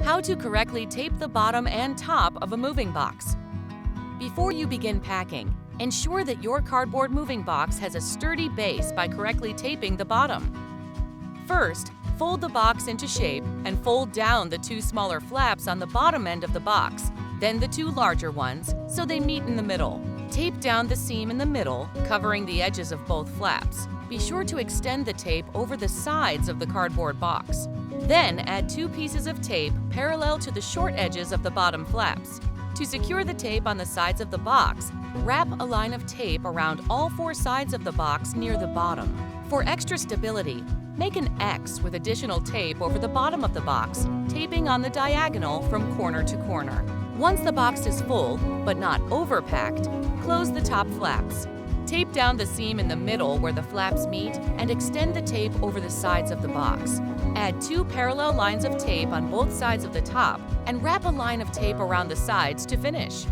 How to correctly tape the bottom and top of a moving box. Before you begin packing, ensure that your cardboard moving box has a sturdy base by correctly taping the bottom. First, fold the box into shape and fold down the two smaller flaps on the bottom end of the box, then the two larger ones, so they meet in the middle. Tape down the seam in the middle, covering the edges of both flaps. Be sure to extend the tape over the sides of the cardboard box. Then add two pieces of tape parallel to the short edges of the bottom flaps. To secure the tape on the sides of the box, wrap a line of tape around all four sides of the box near the bottom. For extra stability, make an X with additional tape over the bottom of the box, taping on the diagonal from corner to corner. Once the box is full, but not overpacked, close the top flaps. Tape down the seam in the middle where the flaps meet and extend the tape over the sides of the box. Add two parallel lines of tape on both sides of the top and wrap a line of tape around the sides to finish.